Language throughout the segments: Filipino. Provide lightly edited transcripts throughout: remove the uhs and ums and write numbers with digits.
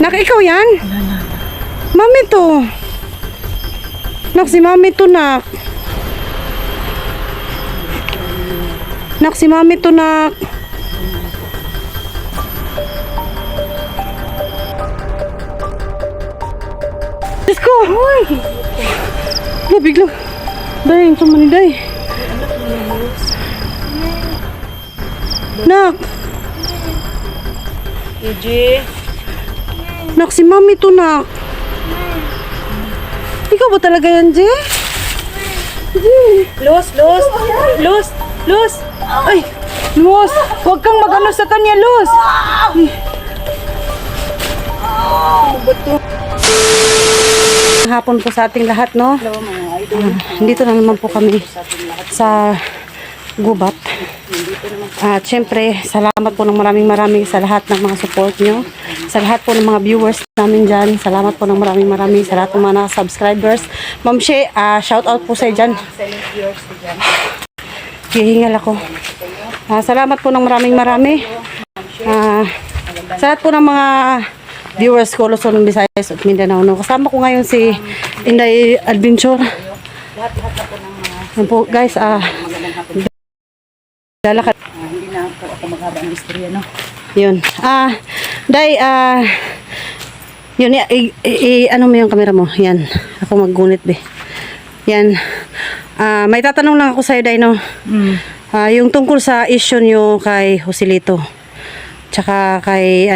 Nak, ikaw yan? Mami to. Nak, si mami to, nak. Nak, si mami to, nak. Let's go! Hoy! Bigla. Day, ito man ni Day. Nak! EJ. Nak, si mami to, nak. Ikaw ba talaga yan, Je? Luz. Ay! Luz! Huwag kang mag-ano sa kanya, Luz! Ano ba ito? Hapon po sa ating lahat, no? Dito na naman po kami sa gubat. At syempre, salamat po ng maraming sa lahat ng mga support nyo. Sa lahat po ng mga viewers namin dyan. Salamat po ng maraming sa lahat ng mga subscribers. Ma'am She, shout out po sa dyan. Hihingal ako. Salamat po ng maraming sa lahat po ng mga viewers ko, Luzon, Visayas at Mindanao. No? Kasama ko ngayon si Inday Adventure. Yan po, guys, lalakad. Hindi na po ako maghaba ng istorya, no? Yun. Day, yun, ano mo yung camera mo? Yan. Ako maggunit, be. Yan. May tatanong lang ako sa'yo, Day, no? Yung tungkol sa issue nyo kay Joselito. Tsaka kay,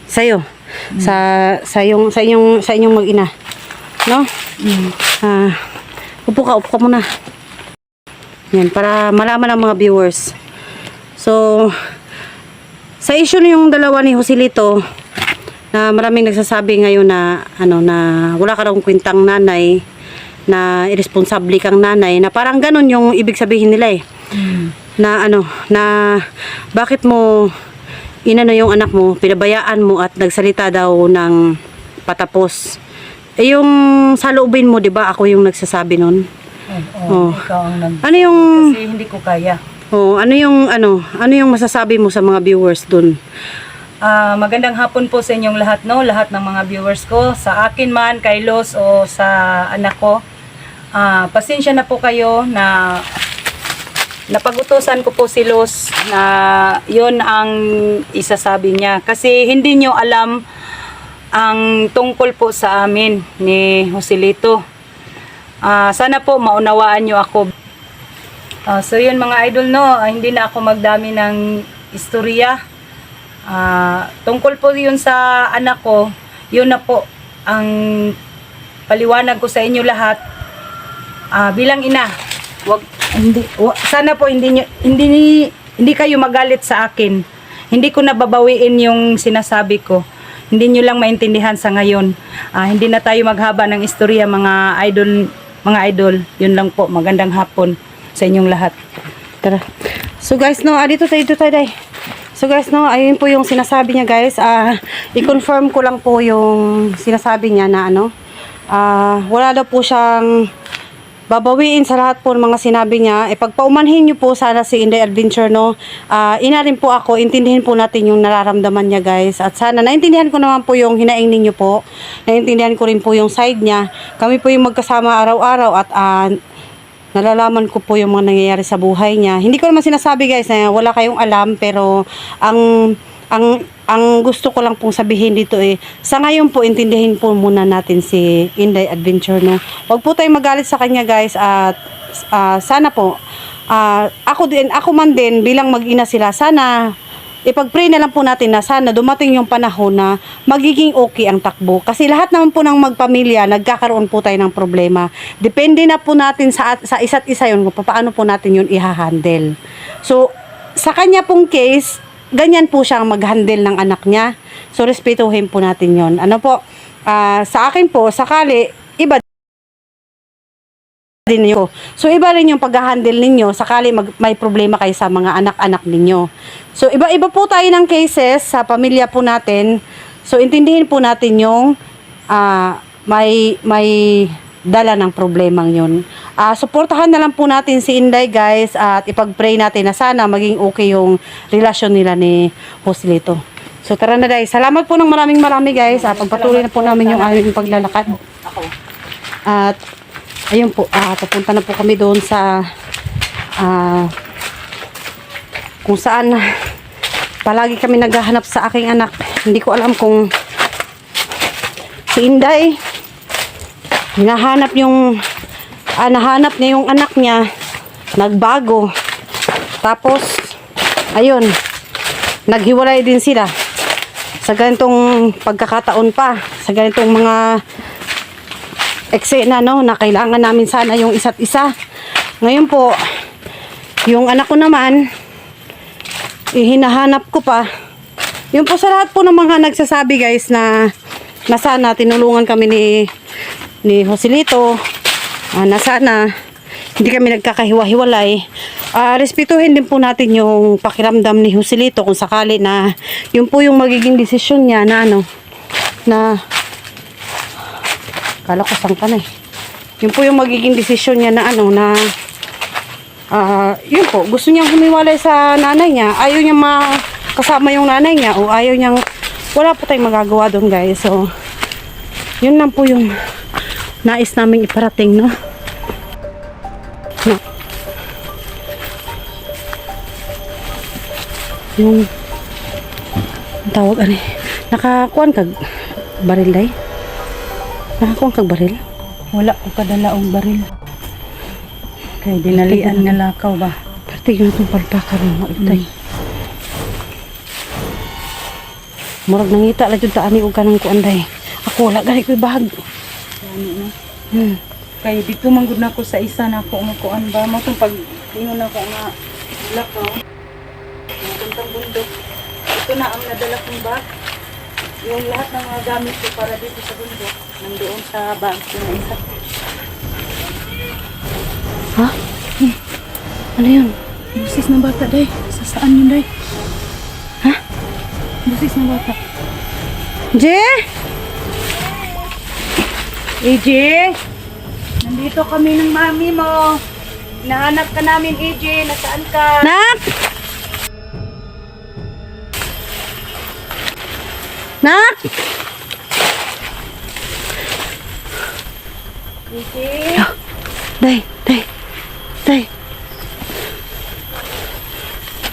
sa'yo. Sa inyong mag-ina. No? Upo ka muna. Yan, para malaman ng mga viewers. So, sa issue yung dalawa ni Joselito, na maraming nagsasabi ngayon na, na wala ka raw kwentang nanay, na irresponsible kang nanay, na parang ganun yung ibig sabihin nila eh. Na na bakit mo yung anak mo, pinabayaan mo at nagsalita daw ng patapos. Yung sa loobin mo, 'di ba? Ako yung nagsasabi nun. Ikaw ang Ano yung kasi hindi ko kaya. ano yung masasabi mo sa mga viewers dun? Magandang hapon po sa inyong lahat, no? Lahat ng mga viewers ko, sa akin man, kay Los o sa anak ko. Pasensya na po kayo na napag-utusan ko po si Los na yun ang isasabi niya. Kasi hindi nyo alam ang tungkol po sa amin ni Joselito. Sana po maunawaan nyo ako. So yun mga idol, no, hindi na ako magdami ng istorya. Tungkol po yun sa anak ko, yun na po ang paliwanag ko sa inyo lahat. Bilang ina, sana po hindi kayo magalit sa akin. Hindi ko nababawiin yung sinasabi ko. Hindi nyo lang maintindihan sa ngayon. Hindi na tayo maghaba ng istorya mga idol. Yun lang po. Magandang hapon sa inyong lahat. Tara. So guys, no, dito tayo, Day. So guys, no, ayun po yung sinasabi niya, guys. I-confirm ko lang po yung sinasabi niya na wala daw po siyang babawiin sa lahat po ng mga sinabi niya. Pagpaumanhin niyo po sana si Inday Adventure, no. Ina rin po ako, intindihin po natin yung nararamdaman niya, guys. At sana naintindihan ko naman po yung hinaing ninyo po. Naintindihan ko rin po yung side niya. Kami po yung magkasama araw-araw at nalalaman ko po yung mga nangyayari sa buhay niya. Hindi ko naman sinasabi, guys, na wala kayong alam, pero ang gusto ko lang pong sabihin dito sa ngayon po, intindihin po muna natin si Inday Adventure, no. Huwag po tayong magalit sa kanya, guys, at sana po ako man din bilang mag-ina sila, sana ipag-pray na lang po natin na sana dumating yung panahon na magiging okay ang takbo. Kasi lahat naman po ng magpamilya, nagkakaroon po tayo ng problema. Depende na po natin sa isa't isa yun, kung paano po natin yun i-handle. So, sa kanya pong case, ganyan po siyang mag-handle ng anak niya. So, respetuhin po natin yun. Sa akin po, sakali, iba din niyo. So, iba rin yung pag-handle ninyo sakali may problema kayo sa mga anak-anak ninyo. So, iba-iba po tayo ng cases sa pamilya po natin. So, intindihin po natin yung may dala ng problemang yun. Suportahan na lang po natin si Inday, guys, at ipag-pray natin na sana maging okay yung relasyon nila ni Joselito. So tara na guys. Salamat po ng marami guys. Pagpatuloy na po namin yung aming paglalakad. At ayun po, papunta na po kami doon sa kung saan palagi kami naghahanap sa aking anak. Hindi ko alam kung si Inday nahanap niya yung anak niya, nagbago. Tapos ayun, naghiwalay din sila. Sa ganitong pagkakataon pa, sa ganitong mga eksena, no, na kailangan namin sana yung isa't isa. Ngayon po, yung anak ko naman, hinahanap ko pa. Yun po sa lahat po ng mga nagsasabi guys na sana tinulungan kami ni Joselito, na sana hindi kami nagkakahiwa-hiwalay. Respetuhin din po natin yung pakiramdam ni Joselito kung sakali na yun po yung magiging desisyon niya na kala ko saan ka na eh. Yun po yung magiging desisyon niya na yun po, gusto niyang humiwalay sa nanay niya, ayaw niya makasama yung nanay niya, o ayaw niyang, wala po tayong magagawa doon guys. So yun lang po yung nais naming iparating, no? Yung tawag nakakuan kag baril day? Nakakuan kag baril? Wala ko kadalaong baril. Kay dinalian nga lakaw ba? Pertig na itong palpakar mo itay. Murag nangita lang yung taani o kanang kuan day. Ako wala gani ko'y bahag. Kay dito manggod na ko sa isa na ko umukuan ba mo tong pag ingon ako nga lakaw. Puntang bundok. Ito na ang nadala kong bag. Yung lahat ng mga gamit ko para dito sa bundok nandoon sa bag ko na isa. Ha? Ano yun? Busis ng bata day. Sa saan yun day? Ha? Busis ng bata. Je? AJ, nandito kami ng mami mo. Nahanap ka namin, AJ. Nasaan ka? Nak? Nak? AJ? Day.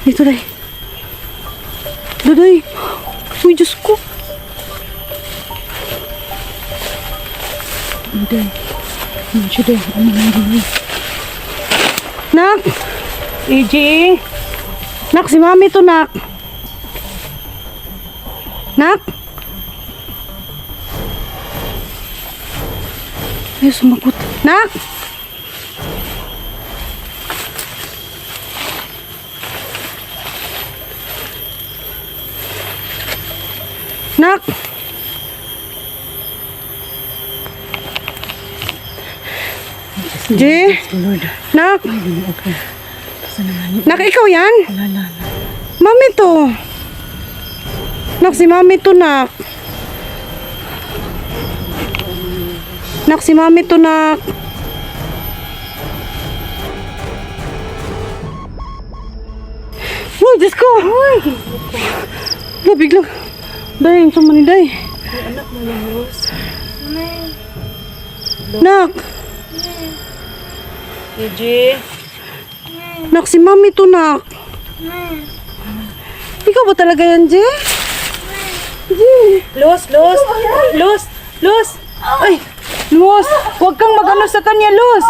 Dito, day. Day. Uy, Diyos ko. Day. Day. Ano nga day? Nak? AJ? Nak, si mami to, nak. Nak? Ay, sumagot. Nak? Nak? Ji? Nak? Okay. Nak, ikaw yan? Wala. Mami to. Nak, si mami to, nak. Nak, si mami to, nak. Uy, Diyos ko. Uy. Biglang. Day, saan man ni Day? Anak mo lang, Rose. Nak. AJ? Nak, si mami to, nak. Ikaw ba talaga yan, Je? Luz! Ay! Luz! Huwag kang mag-ano sa kanya, Luz!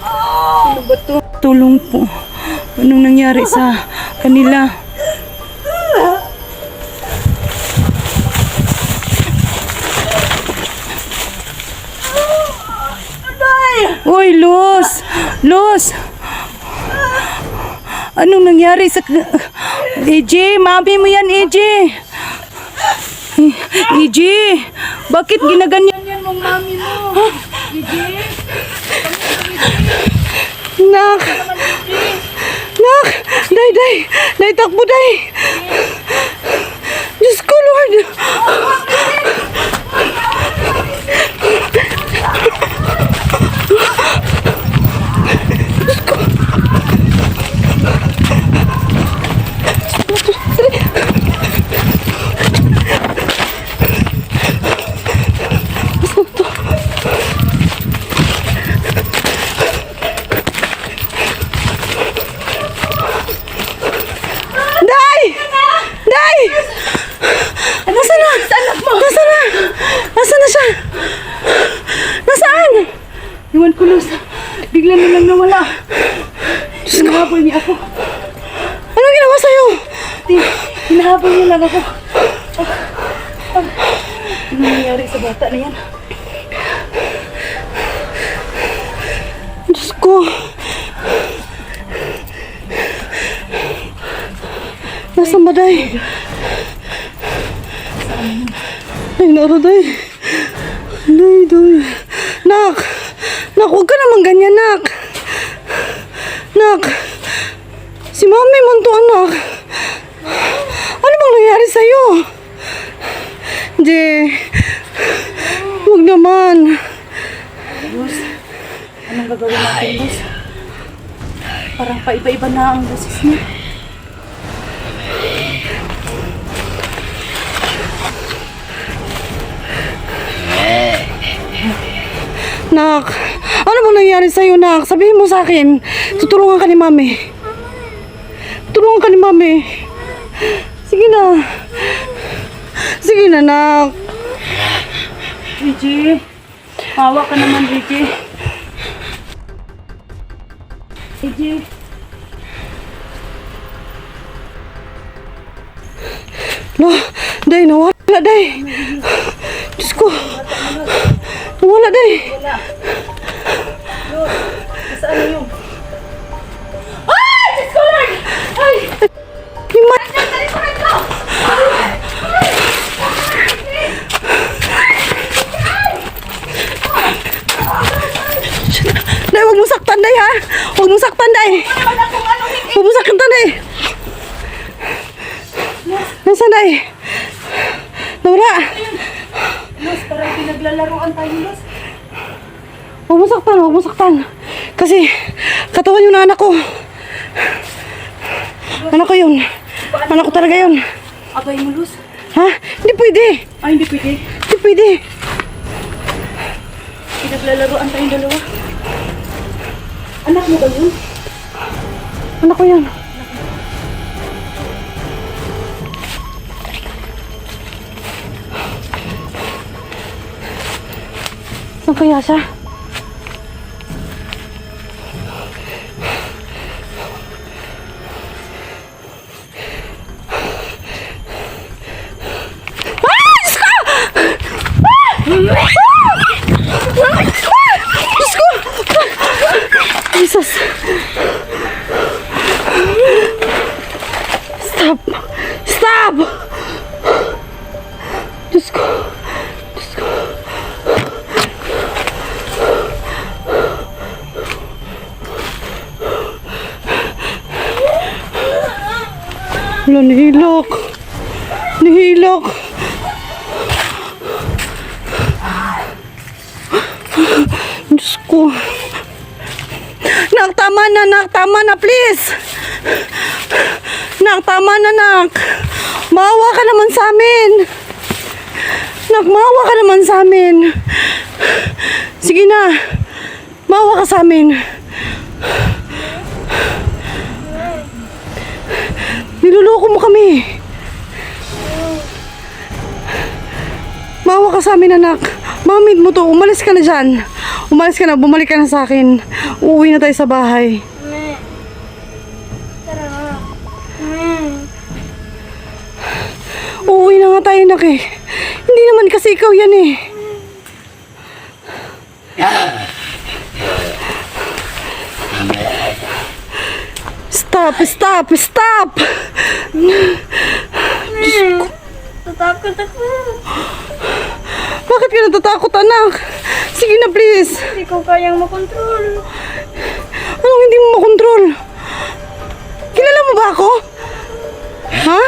Ano ba to? Tulong po. Anong nangyari sa kanila? Uy, Luz! Anong nangyari sa... EJ, mami mo yan, EJ! EJ! Bakit ginaganyan yan mong mami mo? EJ? Nak! Nak! Day, takbo, Day! Diyos ko, Lord! Hinahabol niyo lang ako. Ano nangyari sa bata na yan? Diyos ko. Nasaan ba, Day? Ay, naro, Day. Day. Nak! Nak, huwag ka naman ganyan, Nak. Nak! Si Mami man to, anak. Ano bang nangyari sa'yo? Jay. Huwag naman. Boss, anong gagawin natin, boss? Parang paiba-iba na ang boses niya. Nak, ano bang nangyari sa'yo, Nak? Sabihin mo sa akin. Tutulungan ka ni Mami. Tulungan ka ni Mami. Sige na. Sige na, Nak. Richie, hawa ka naman, Richie. Richie. Lo, Day, nawala, Day. Diyos ko. Nawala, Day. Wala. Diyos, saan na yung... Ay! Diyos ko, Lord! Ay! Yung ma... Day, huwag mo saktan, Day, ha? Huwag mo saktan, Day. Huwag mo saktan, Day. Nasaan, Day? Nawala. Los, parang pinaglalaroan tayo, Los. Huwag mo saktan. Kasi, katawan yun ng anak ko. Anak ko yun. Anak ko talaga yun. Abay mo, Los. Ha? Hindi pwede. Ay, hindi pwede. Hindi pwede. Pinaglalaroan tayong dalawa. Anak mo ba yun? Anak ko yun. Saan kaya siya? Diyos ko! Jesus! Stop! Stop! Diyos ko! Diyos ko! Wala, nihilok! Nihilok! Diyos ko. Nak, tama na, Nak. Tama na, please. Nak, tama na, Nak. Maawa ka naman sa amin. Nak, maawa ka naman sa amin. Sige na. Maawa ka sa amin. Niloloko mo kami. Maawa ka sa amin, anak. Mamid mo to. Umalis ka na dyan. Umalis ka na. Bumalik ka na sa akin. Uuwi na tayo sa bahay. Uuwi na nga tayo, nak, eh. Hindi naman kasi ikaw yan, eh. Stop! Stop! Stop! Tatakot ako. Bakit ka natatakot, anak? Sige na, please. Hindi ko kayang makontrol. Anong hindi mo makontrol? Kilala mo ba ako? Ha?